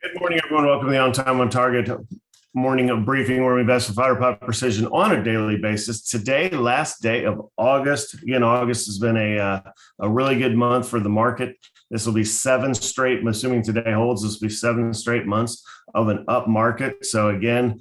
Good morning, everyone. Welcome to the On Time on Target morning briefing, where we invest with fighter pilot precision on a daily basis. Today, last day of August. Again, August has been a really good month for the market. This will be seven straight, assuming today holds, this will be seven straight months of an up market. So again,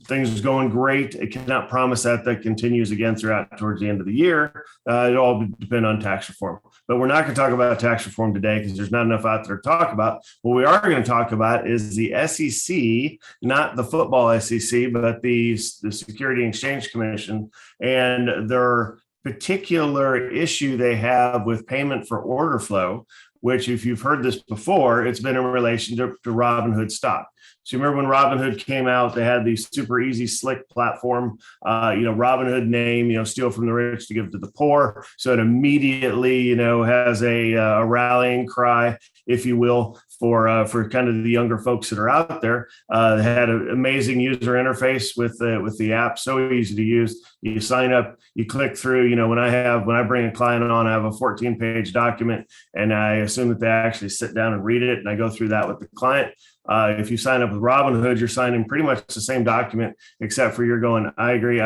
things are going great. It cannot promise that continues again throughout towards the end of the year. It all depends on tax reform. But we're not going to talk about tax reform today because there's not enough out there to talk about. What we are going to talk about is the SEC, not the football SEC, but the Security and Exchange Commission, and their particular issue they have with payment for order flow, which, if you've heard this before, it's been in relation to Robinhood stock. So you remember when Robinhood came out, they had the super easy, slick platform, Robinhood name, steal from the rich to give to the poor. So it immediately, has a rallying cry, if you will, for kind of the younger folks that are out there. They had an amazing user interface with the app, so easy to use. You sign up, you click through. When I bring a client on, I have a 14-page document, and I assume that they actually sit down and read it, and I go through that with the client. If you sign up with Robinhood, you're signing pretty much the same document, except for you're going, I agree,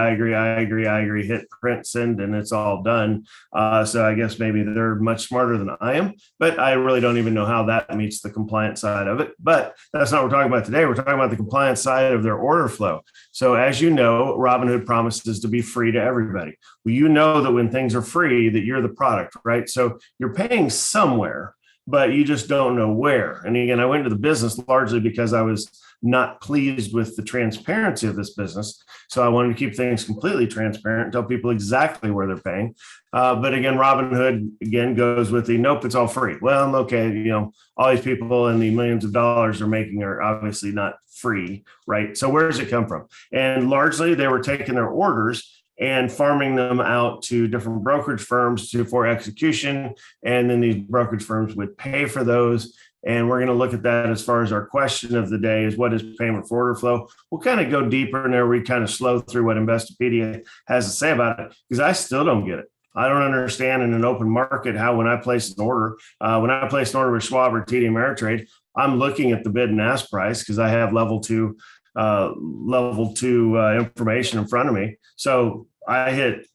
hit print, send, and it's all done. So I guess maybe they're much smarter than I am, but I really don't even know how that meets the compliance side of it. But that's not what we're talking about today. We're talking about the compliance side of their order flow. So as you know, Robinhood promises to be free to everybody. Well, you know that when things are free, that you're the product, right? So you're paying somewhere, but you just don't know where. And again, I went into the business largely because I was not pleased with the transparency of this business. So I wanted to keep things completely transparent, tell people exactly where they're paying. But again, Robinhood, again, goes with the, nope, it's all free. Well, okay, all these people and the millions of dollars they're making are obviously not free, right? So where does it come from? And largely they were taking their orders and farming them out to different brokerage firms for execution. And then these brokerage firms would pay for those. And we're going to look at that as far as our question of the day is, what is payment for order flow? We'll kind of go deeper in there. We kind of slow through what Investopedia has to say about it, because I still don't get it. I don't understand in an open market how when I place an order with Schwab or TD Ameritrade, I'm looking at the bid and ask price because I have level two information in front of me. So I hit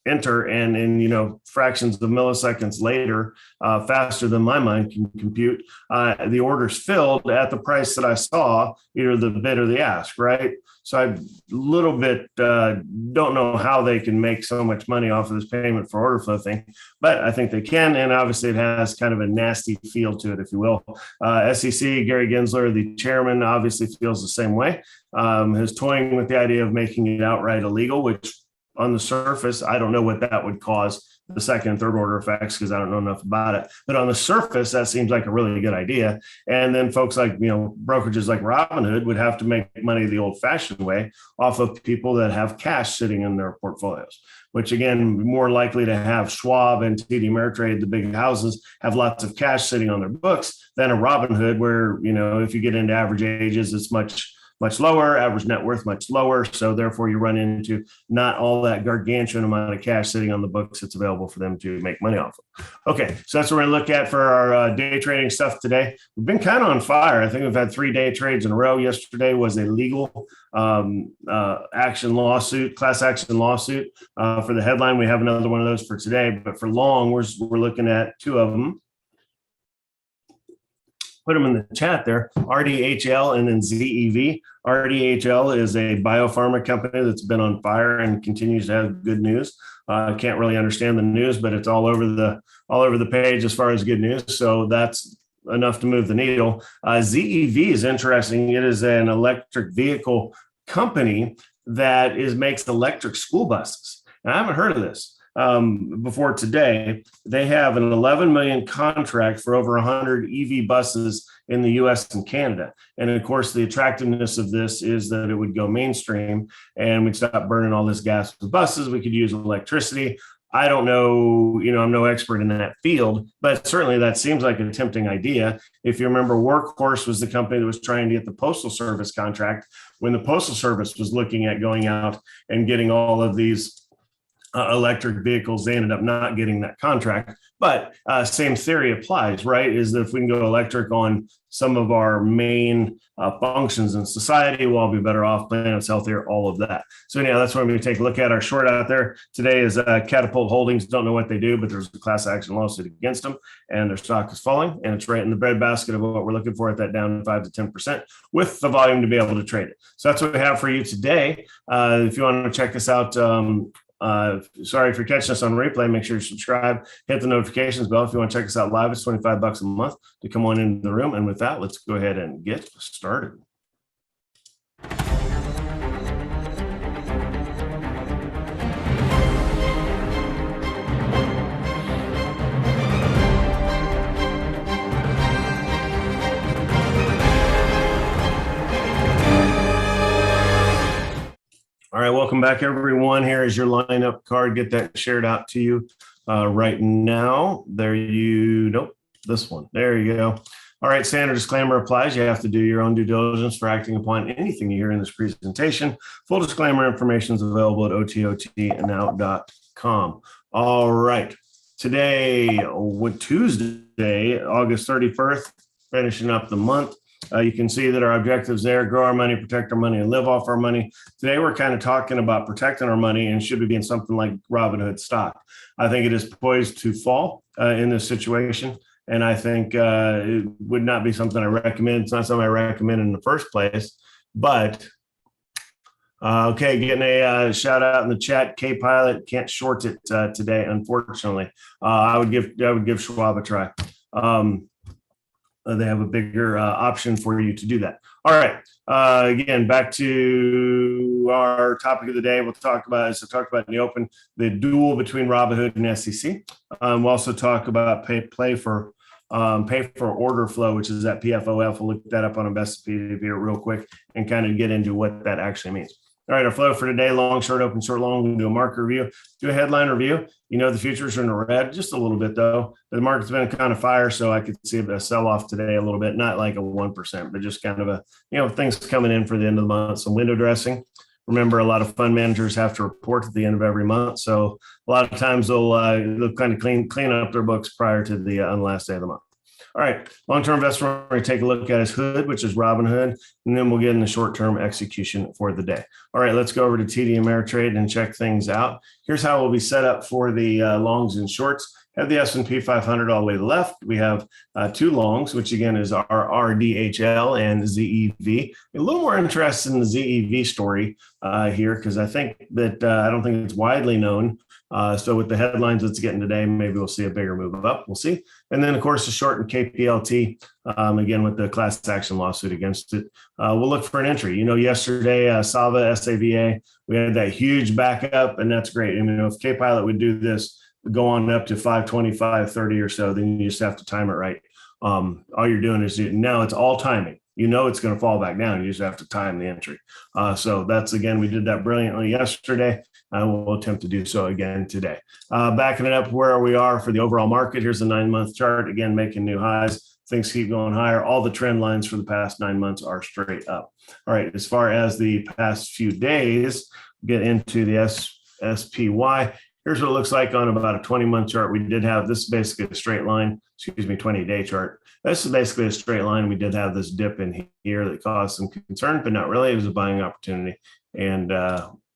enter, and fractions of milliseconds later, faster than my mind can compute, the order's filled at the price that I saw, either the bid or the ask, right? So I a little bit don't know how they can make so much money off of this payment for order flow thing, but I think they can, and obviously it has kind of a nasty feel to it, if you will. SEC, Gary Gensler, the chairman, obviously feels the same way. Is toying with the idea of making it outright illegal, which on the surface, I don't know what that would cause the second and third order effects because I don't know enough about it. But on the surface, that seems like a really good idea. And then folks like, brokerages like Robinhood would have to make money the old fashioned way off of people that have cash sitting in their portfolios, which again, more likely to have Schwab and TD Ameritrade, the big houses, have lots of cash sitting on their books than a Robinhood where, if you get into average ages, it's much lower, average net worth much lower. So therefore you run into not all that gargantuan amount of cash sitting on the books that's available for them to make money off of. Okay, so that's what we're going to look at for our day trading stuff today. We've been kind of on fire. I think we've had 3 day trades in a row. Yesterday was a legal class action lawsuit for the headline. We have another one of those for today, but for long, we're looking at 2 of them. Put them in the chat there, RDHL and then ZEV. RDHL is a biopharma company that's been on fire and continues to have good news. I can't really understand the news, but it's all over the page as far as good news. So that's enough to move the needle. ZEV is interesting. It is an electric vehicle company that makes electric school buses. Now, I haven't heard of this before today. They have an 11 million contract for over 100 EV buses in the US and Canada. And of course, the attractiveness of this is that it would go mainstream and we'd stop burning all this gas with buses. We could use electricity. I don't know, I'm no expert in that field, but certainly that seems like a tempting idea. If you remember, Workhorse was the company that was trying to get the Postal Service contract when the Postal Service was looking at going out and getting all of these electric vehicles. They ended up not getting that contract, but same theory applies, right? Is that if we can go electric on some of our main functions in society, we'll all be better off, planet's healthier, all of that. So anyhow, that's what I'm going to take a look at. Our short out there today is Catapult Holdings. Don't know what they do, but there's a class action lawsuit against them, and their stock is falling, and it's right in the breadbasket of what we're looking for at that down 5 to 10% with the volume to be able to trade it. So that's what we have for you today. If you want to check this out, sorry if you're catching us on replay, make sure you subscribe, hit the notifications bell. If you want to check us out live, it's $25 a month to come on into the room. And with that, let's go ahead and get started. All right, welcome back, everyone. Here is your lineup card. Get that shared out to you right now. This one. There you go. All right, standard disclaimer applies. You have to do your own due diligence for acting upon anything you hear in this presentation. Full disclaimer information is available at ototnow.com. All right, today, Tuesday, August 31st, finishing up the month. You can see that our objectives there: grow our money, protect our money, and live off our money. Today, we're kind of talking about protecting our money, and should we be in something like Robinhood stock? I think it is poised to fall in this situation, and I think it would not be something I recommend. It's not something I recommend in the first place, but okay, getting a shout out in the chat. K Pilot can't short it today, unfortunately. I would give Schwab a try. They have a bigger option for you to do that. All right. Again, back to our topic of the day. We'll talk about, as I talked about in the open, the duel between Robinhood and SEC. We'll also talk about pay for order flow, which is that PFOF. We'll look that up on Investopedia here real quick and kind of get into what that actually means. All right, our flow for today: long, short, open, short, long. We'll do a market review, do a headline review. You know, the futures are in the red just a little bit, though. The market's been kind of fire, so I could see a sell-off today a little bit, not like a 1%, but just kind of things coming in for the end of the month. Some window dressing. Remember, a lot of fund managers have to report at the end of every month, so a lot of times they'll kind of clean up their books prior to the last day of the month. All right, long-term investment we're going to take a look at is Hood, which is Robinhood, and then we'll get in the short-term execution for the day. All right, let's go over to TD Ameritrade and check things out. Here's how we'll be set up for the longs and shorts. Have the S&P 500 all the way to the left. We have two longs, which again is our RDHL and ZEV. A little more interested in the ZEV story here, because I think that I don't think it's widely known. So with the headlines it's getting today, maybe we'll see a bigger move up. We'll see. And then, of course, the short and KPLT, again, with the class action lawsuit against it. We'll look for an entry. Yesterday, SAVA, SAVA, we had that huge backup, and that's great. If K-Pilot would do this, go on up to 520, 530 or so, then you just have to time it right. All you're doing is now it's all timing. It's going to fall back down. You just have to time the entry. So that's, again, we did that brilliantly yesterday. We'll attempt to do so again today. Backing it up where we are for the overall market. Here's the 9-month chart, again, making new highs. Things keep going higher. All the trend lines for the past 9 months are straight up. All right, as far as the past few days, get into the SPY. Here's what it looks like on about a 20-month chart. We did have this, basically a straight line, 20-day chart. This is basically a straight line. We did have this dip in here that caused some concern, but not really. It was a buying opportunity, and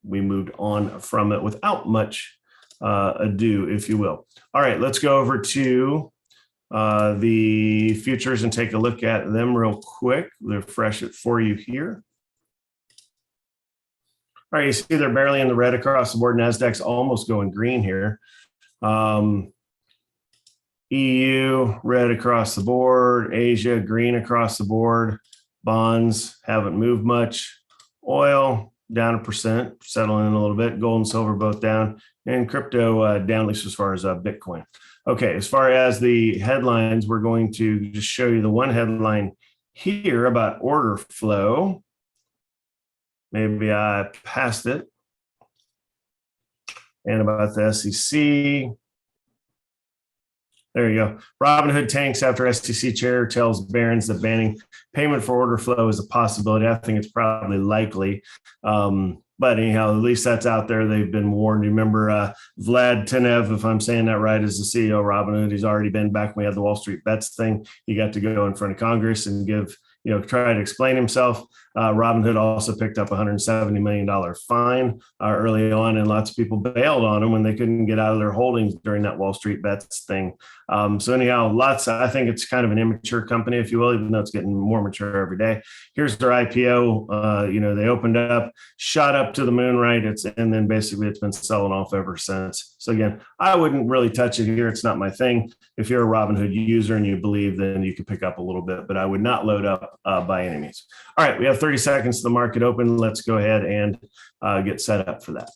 we moved on from it without much ado, if you will. All right, let's go over to the futures and take a look at them real quick. Refresh it for you here. All right, you see they're barely in the red across the board. NASDAQ's almost going green here. EU, red across the board. Asia, green across the board. Bonds haven't moved much. Oil, down 1%, settling in a little bit. Gold and silver both down. And crypto down, at least as far as Bitcoin. Okay, as far as the headlines, we're going to just show you the one headline here about order flow. Maybe I passed it. And about the SEC. There you go. Robinhood tanks after SEC chair tells Barron's that banning payment for order flow is a possibility. I think it's probably likely. But anyhow, at least that's out there. They've been warned. You remember Vlad Tenev, if I'm saying that right, is the CEO of Robinhood. He's already been back when we had the Wall Street Bets thing. He got to go in front of Congress and try to explain himself. Robinhood also picked up a $170 million fine early on, and lots of people bailed on them when they couldn't get out of their holdings during that Wall Street Bets thing. So anyhow, I think it's kind of an immature company, if you will, even though it's getting more mature every day. Here's their IPO. They opened up, shot up to the moon, right? And then basically it's been selling off ever since. So again, I wouldn't really touch it here. It's not my thing. If you're a Robinhood user and you believe, then you can pick up a little bit, but I would not load up by any means. All right, we have 30 seconds to the market open. Let's go ahead and get set up for that.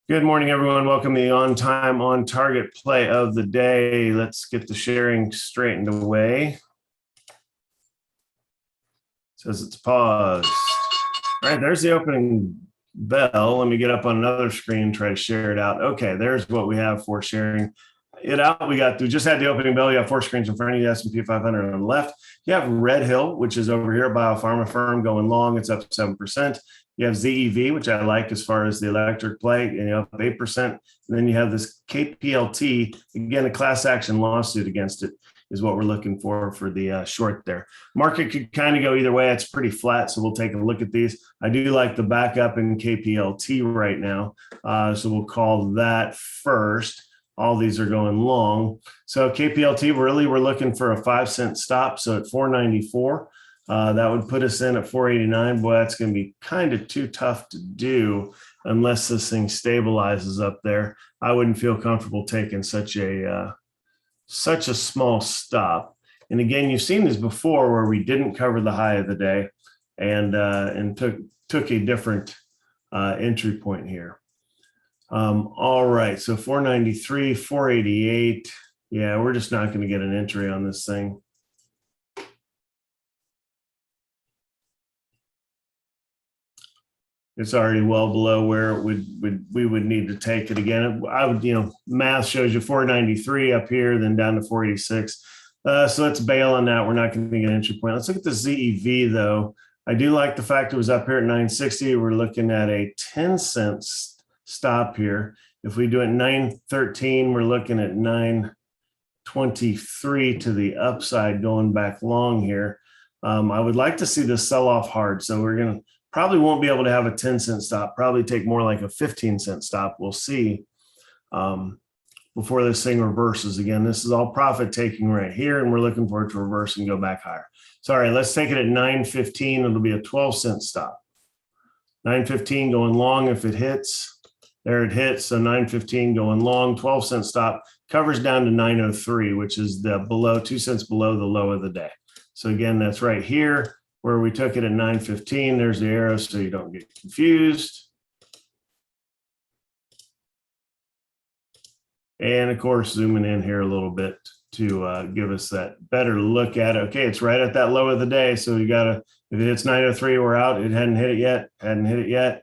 Good morning, everyone. Welcome to the On Time, On Target play of the day. Let's get the sharing straightened away. Says it's paused. All right, there's the opening bell. Let me get up on another screen, try to share it out. Okay, there's what we have for sharing it out. We just had the opening bell. You have 4 screens in front of you, S&P 500 on the left. You have Red Hill, which is over here, a biopharma firm going long. It's up 7%. You have ZEV, which I like as far as the electric play, up 8%. And then you have this KPLT, again, a class action lawsuit against it is what we're looking for the short there. Market could kind of go either way. It's pretty flat, so we'll take a look at these. I do like the backup in KPLT right now, so we'll call that first. All these are going long. So KPLT, really, we're looking for a 5-cent stop, so at 494. That would put us in at 489. Boy, that's going to be kind of too tough to do unless this thing stabilizes up there. I wouldn't feel comfortable taking such a small stop. And again, you've seen this before where we didn't cover the high of the day and took a different entry point here. All right, so 493, 488. Yeah, we're just not going to get an entry on this thing. It's already well below where we would need to take it again. I would, math shows you 493 up here, then down to 486. So let's bail on that. We're not going to get an entry point. Let's look at the ZEV though. I do like the fact it was up here at 960. We're looking at a 10-cent stop here. If we do it 913, we're looking at 923 to the upside going back long here. I would like to see this sell off hard. So we're going to probably won't be able to have a 10-cent stop, probably take more like a 15-cent stop. We'll see before this thing reverses again. This is all profit taking right here, and we're looking for it to reverse and go back higher. Sorry, let's take it at 915. It'll be a 12-cent stop. 915 going long if it hits. There it hits. So 915 going long, 12-cent stop, covers down to 903, which is the 2 cents below the low of the day. So again, that's right here where we took it at 915. There's the arrow so you don't get confused. And of course, zooming in here a little bit to give us that better look at it. Okay, it's right at that low of the day. So you got to, if it hits 903, we're out. It hadn't hit it yet.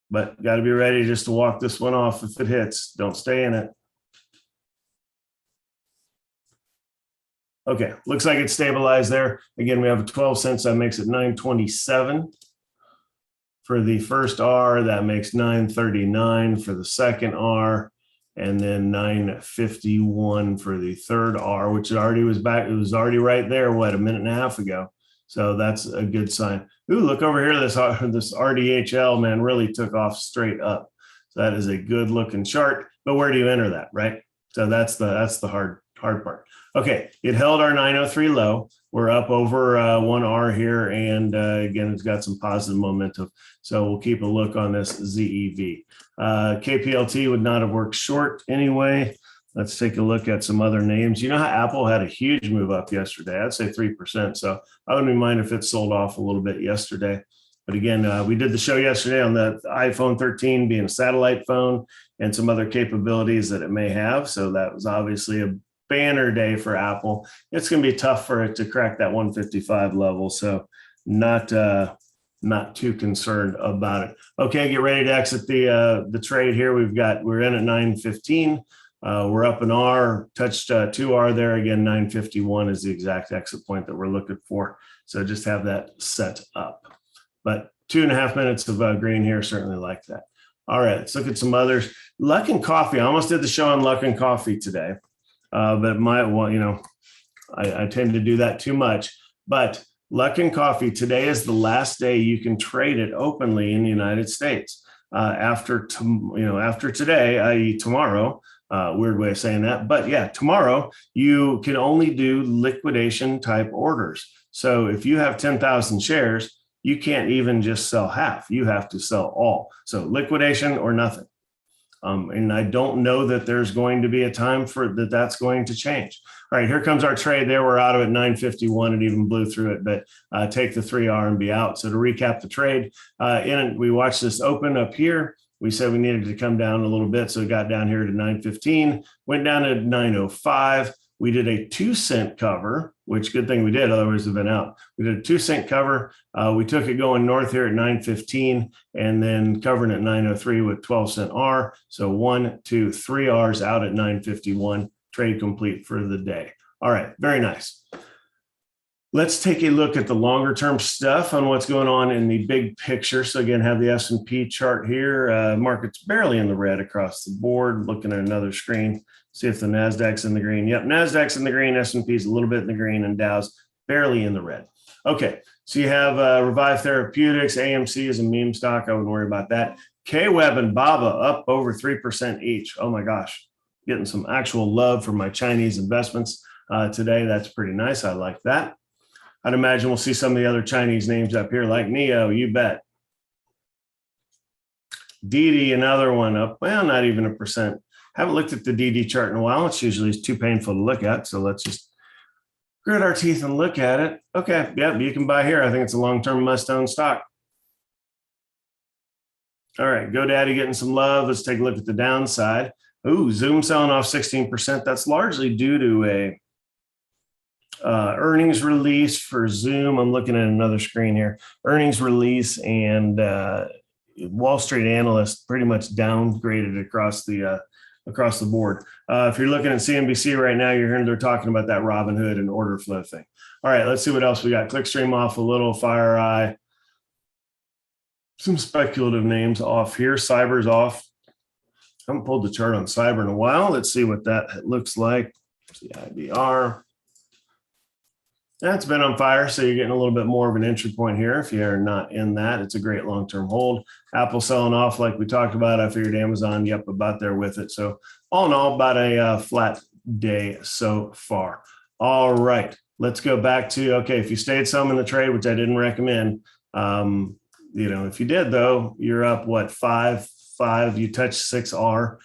But got to be ready just to walk this one off if it hits. Don't stay in it. Okay, looks like it's stabilized there. Again, we have a 12 cents. That makes it 927 for the first R. That makes 939 for the second R, and then 951 for the third R, which it already was back. It was already right there, a minute and a half ago. So that's a good sign. Ooh, look over here. This RDHL, man, really took off straight up. So that is a good looking chart. But where do you enter that, right? So that's the hard part. Okay, it held our 903 low. We're up over 1R here, and again, it's got some positive momentum. So we'll keep a look on this ZEV. KPLT would not have worked short anyway. Let's take a look at some other names. You know how Apple had a huge move up yesterday? I'd say 3%. So I wouldn't mind if it sold off a little bit yesterday. But again, we did the show yesterday on the iPhone 13 being a satellite phone and some other capabilities that it may have. So that was obviously a banner day for Apple. It's going to be tough for it to crack that 155 level. So not not too concerned about it. Okay, get ready to exit the trade here. We're in at 9:15. We're up an R, touched 2R there. Again, 9:51 is the exact exit point that we're looking for. So just have that set up. But 2.5 minutes of green here, certainly like that. All right, let's look at some others. Luck and Coffee. I almost did the show on Luck and Coffee today, but I tend to do that too much. But Luck and Coffee, today is the last day you can trade it openly in the United States. After today, i.e. tomorrow, weird way of saying that, but yeah, tomorrow you can only do liquidation type orders. So if you have 10,000 shares, you can't even just sell half. You have to sell all. So liquidation or nothing. And I don't know that there's going to be a time for that's going to change. All right, here comes our trade there. We're out of it 9:51. It even blew through it, but take the 3R and be out. So to recap the trade, we watched this open up here. We said we needed to come down a little bit. So it got down here to 9:15, went down to 9:05. We did a 2-cent cover, which good thing we did, otherwise it'd been out. We did a 2-cent cover. We took it going north here at 9:15 and then covering at 9:03 with 12-cent R. So 1, 2, 3 R's out at 9:51. Trade complete for the day. All right, very nice. Let's take a look at the longer term stuff on what's going on in the big picture. So again, have the S&P chart here. Market's barely in the red across the board. Looking at another screen, see if the NASDAQ's in the green. Yep, NASDAQ's in the green, S&P's a little bit in the green, and Dow's barely in the red. Okay, so you have Revive Therapeutics, AMC is a meme stock. I wouldn't worry about that. KWeb and BABA up over 3% each. Oh my gosh, getting some actual love from my Chinese investments today. That's pretty nice. I like that. I'd imagine we'll see some of the other Chinese names up here like NEO, you bet. DD, another one up, well, not even 1%. Haven't looked at the DD chart in a while. It's usually too painful to look at. So let's just grit our teeth and look at it. Okay, yeah, you can buy here. I think it's a long-term must-own stock. All right, GoDaddy getting some love. Let's take a look at the downside. Ooh, Zoom selling off 16%. That's largely due to a earnings release for Zoom. I'm looking at another screen here. Earnings release and Wall Street analysts pretty much downgraded across the board. If you're looking at CNBC right now, you're hearing they're talking about that Robinhood and order flow thing. All right, let's see what else we got. Clickstream off a little, FireEye. Some speculative names off here. Cyber's off. I haven't pulled the chart on Cyber in a while. Let's see what that looks like. CIBR. That's been on fire, so you're getting a little bit more of an entry point here if you're not in that. It's a great long-term hold. Apple selling off like we talked about. I figured Amazon, yep, about there with it. So all in all, about a flat day so far. All right, let's go back to, okay, if you stayed some in the trade, which I didn't recommend, if you did though, you're up, what, 5, you touched 6R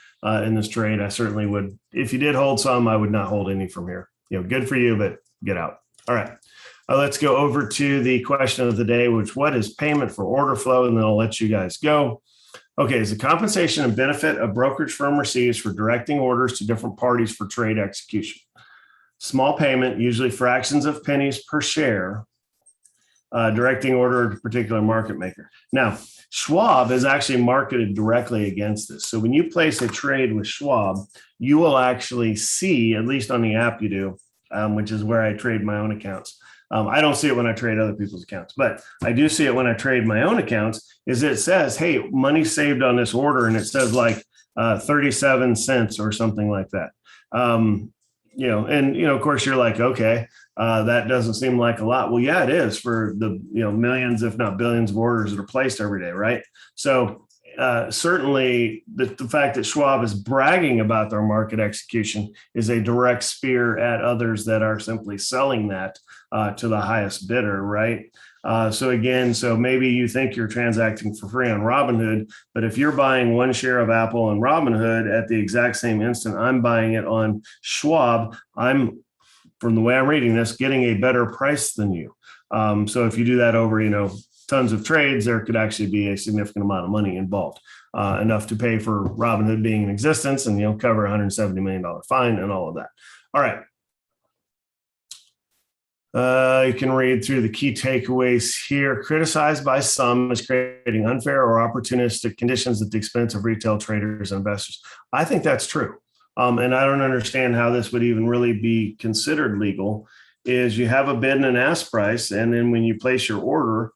in this trade. I certainly would, if you did hold some, I would not hold any from here. Good for you, but get out. All right, let's go over to the question of the day, what is payment for order flow? And then I'll let you guys go. Okay, is the compensation and benefit a brokerage firm receives for directing orders to different parties for trade execution. Small payment, usually fractions of pennies per share, directing order to a particular market maker. Now, Schwab is actually marketed directly against this. So when you place a trade with Schwab, you will actually see, at least on the app you do, which is where I trade my own accounts. I don't see it when I trade other people's accounts, but I do see it when I trade my own accounts, is it says, hey, money saved on this order. And it says like 37 cents or something like that. Of course you're like, okay, that doesn't seem like a lot. Well, yeah, it is for the, millions, if not billions of orders that are placed every day. Right. So certainly the fact that Schwab is bragging about their market execution is a direct spear at others that are simply selling that to the highest bidder, right? So maybe you think you're transacting for free on Robinhood, but if you're buying one share of Apple on Robinhood at the exact same instant I'm buying it on Schwab, I'm, from the way I'm reading this, getting a better price than you. So if you do that over, tons of trades, there could actually be a significant amount of money involved, enough to pay for Robinhood being in existence and, cover $170 million fine and all of that. All right. You can read through the key takeaways here. Criticized by some as creating unfair or opportunistic conditions at the expense of retail traders and investors. I think that's true. And I don't understand how this would even really be considered legal. Is you have a bid and an ask price, and then when you place your order,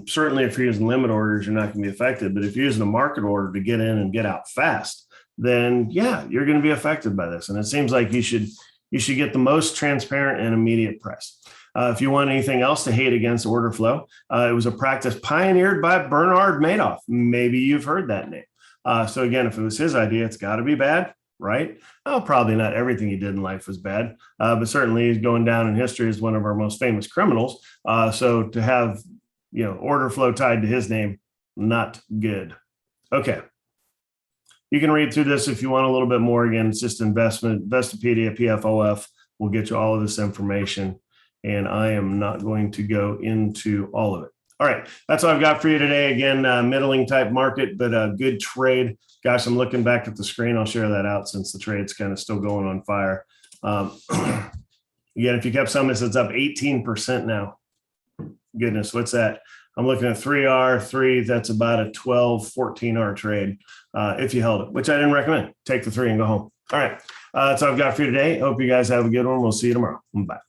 certainly if you're using limit orders, you're not going to be affected. But if you're using a market order to get in and get out fast, then yeah, you're going to be affected by this. And it seems like you should get the most transparent and immediate price. If you want anything else to hate against order flow, it was a practice pioneered by Bernard Madoff. Maybe you've heard that name. So again, if it was his idea, it's got to be bad, right? Well, probably not everything he did in life was bad, but certainly he's going down in history as one of our most famous criminals. So to have order flow tied to his name, not good. Okay. You can read through this if you want a little bit more. Again, it's just Investopedia, PFOF will get you all of this information. And I am not going to go into all of it. All right, that's all I've got for you today. Again, middling type market, but a good trade. Gosh, I'm looking back at the screen. I'll share that out since the trade's kind of still going on fire. Again, if you kept some of this, it's up 18% now. Goodness, what's that? I'm looking at 3R3. That's about a 12, 14R trade if you held it, which I didn't recommend. Take the 3 and go home. All right, that's all I've got for you today. Hope you guys have a good one. We'll see you tomorrow. Bye.